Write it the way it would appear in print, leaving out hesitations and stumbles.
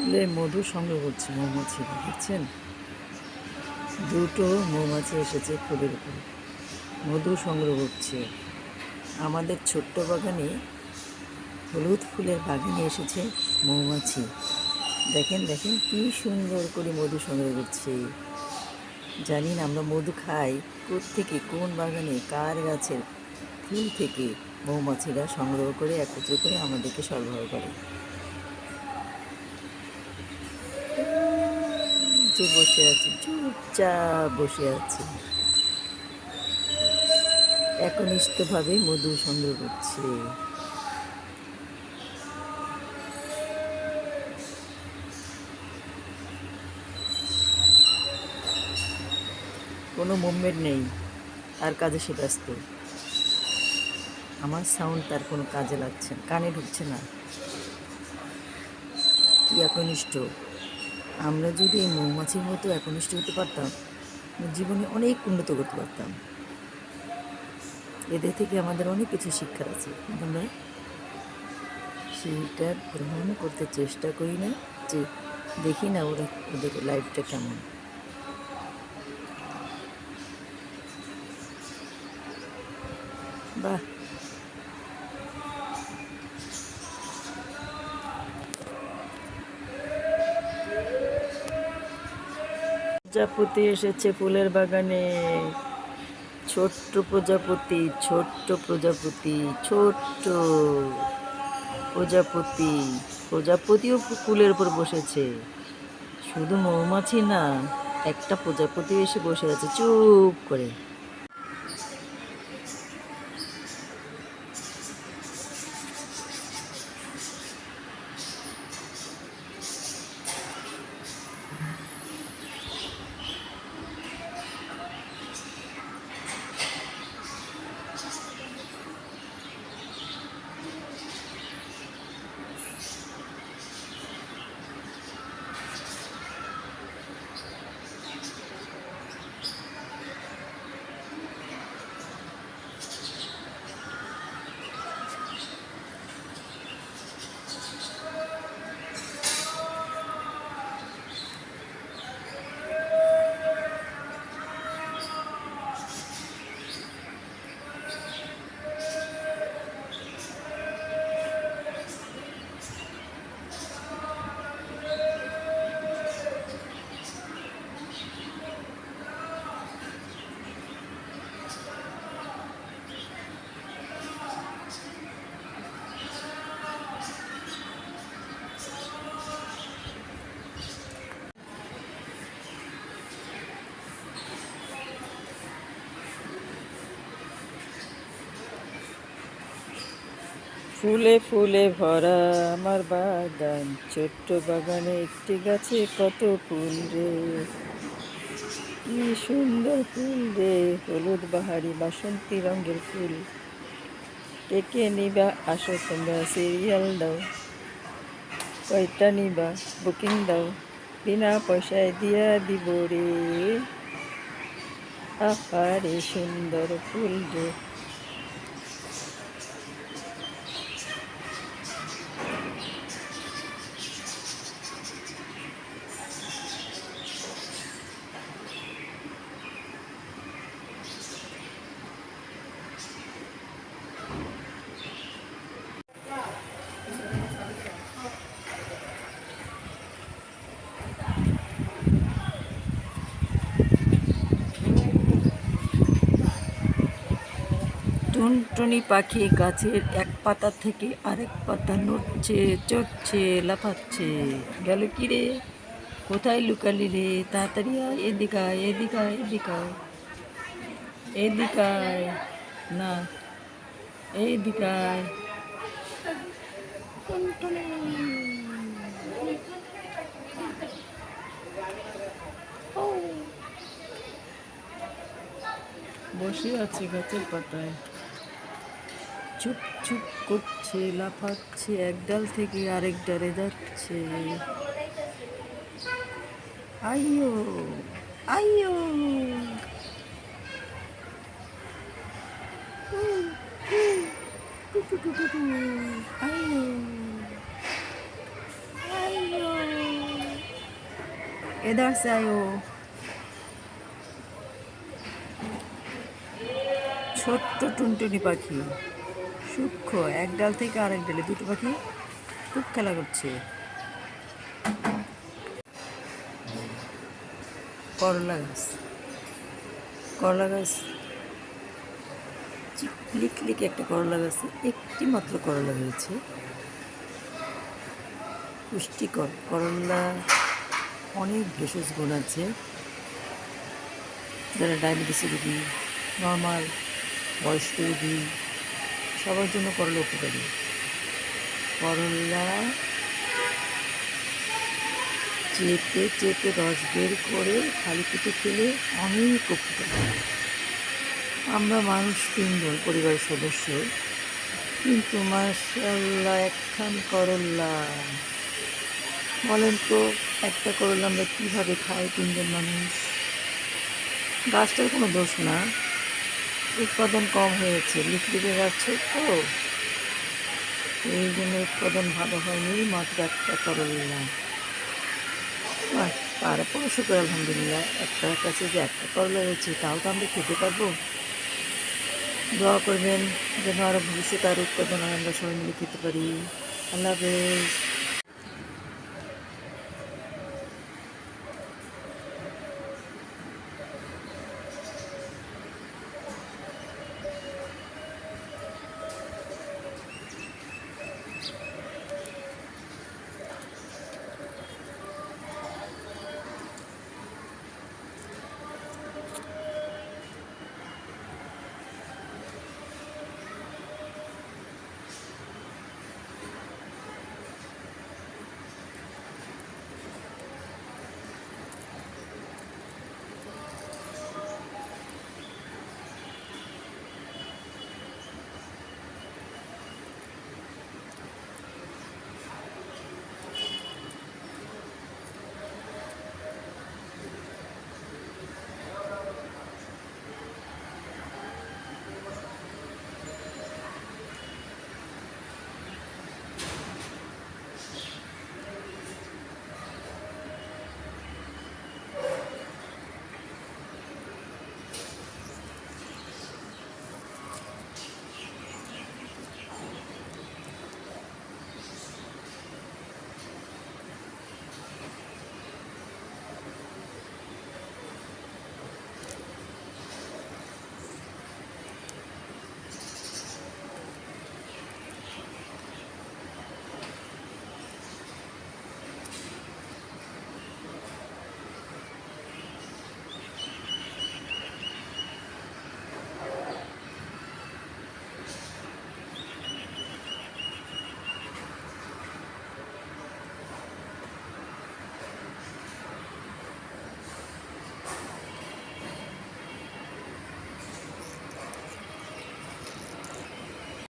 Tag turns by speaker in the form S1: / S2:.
S1: ফুলে মধু সংগ্রহ করছে মৌমাছি, দেখছেন? দুটো মৌমাছি এসেছে ফুলের উপরে, মধু সংগ্রহ করছে। আমাদের ছোট্ট বাগানে, হলুদ ফুলের বাগানে এসেছে মৌমাছি। দেখেন দেখেন কি সুন্দর করে মধু সংগ্রহ করছে। জানি না আমরা মধু খাই কোত্থেকে, কোন বাগানে, কার গাছের ফুল থেকে মৌমাছিরা সংগ্রহ করে একত্র করে আমাদেরকে সরবরাহ করে। যে বসে আছে, চুপচাপ বসে আছে, একনিষ্ঠভাবে মধু সংগ্রহ করছে। কোনো মুভমেন্ট নেই, তার কাজে সে ব্যস্ত। আমার সাউন্ড তার কোনো কাজে লাগছে না, কানে ঢুকছে না। কি একনিষ্ঠ! আমরা যদি এই মৌমাছির মতো একনিষ্ঠ হতে পারতাম, জীবনে অনেক উন্নত করতে পারতাম। এদের থেকে আমাদের অনেক কিছু শিক্ষার আছে, কিন্তু আমরা সেইটা গ্রহণ করতে চেষ্টা করি না। যে দেখি না ওদের লাইফটা কেমন। বাহ! প্রজাপতি এসেছে ফুলের বাগানে। ছোট্ট প্রজাপতি, ছোট্ট প্রজাপতি, ছোট্ট প্রজাপতি। প্রজাপতিও ফুলের উপর বসেছে। শুধু মৌমাছি না, একটা প্রজাপতি এসে বসে আছে চুপ করে। ফুলে ফুলে ভরা আমার বাগান, ছোট্ট বাগানে একটি গাছে কত ফুল রে, কি সুন্দর ফুল রে, হলুদ বাহারি বাসন্তী রঙের ফুল। কে নিবা আসো তোমরা, সিরিয়াল দাও, কয়টা নিবা বুকিং দাও, বিনা পয়সায় দিয়া দিব রে। আহারে সুন্দর ফুল রে। টুনটুনি পাখি গাছের এক পাতা থেকে আরেক পাতা নড়ছে, চড়ছে, লাফাচ্ছে। গেল কি রে? কোথায় লুকালি রে? তাড়াতাড়ি আয়, এদিকে আয়, এদিকে আয়, এদিকে আয়, এদিকে আয়। না, এইদিকে আয়। টুনটুনি বসে আছে গাছের পাতায়, চুপ চুপ করছে, লাফাচ্ছে, এক ডাল থেকে আরেক ডালে যাচ্ছে। আইয়ো আইয়ো, আইয়ো আইয়ো। इधर से आयो। ছোট্ট টুনটুনি পাখি সূক্ষ্ম এক ডাল থেকে আরেক ডালে দুটো পাখি খুব খেলা করছে। করলা গাছ, করলা গাছ লিকলিক একটা করলা গাছে একটি মাত্র করলা হয়েছে। পুষ্টিকর করলা, অনেক ভেষজ গুণ আছে। যারা ডায়াবেটিসের রোগী, নর্মাল বয়স্ক রোগী, সবার জন্য করলা উপকারী। করলা চেপে চেপে রস বের করে খালি পেটে খেলে অনেক উপকার। আমরা মানুষ 3 জন পরিবারের সদস্য, কিন্তু মাশাআল্লাহ একখান করলা। বলেন তো একটা করলা আমরা কীভাবে খাই 3 জন মানুষ? গাছটার কোনো দোষ না, উৎপাদন কম হয়েছে, লিকলিকে গাছ ছোট্ট, এই জন্য উৎপাদন ভালো হয়নি। মাত্র একটা করলা, তারপরে শুক্র আলহামদুলিল্লাহ একটা কাছে যে একটা করলা হয়েছে, তাও তো আমরা খেতে পারবো। দোয়া করবেন যেন আরও ভবিষ্যতে আরও উৎপাদন হয়, আমরা সবাই মিলে খেতে পারি। আল্লাহ হাফেজ।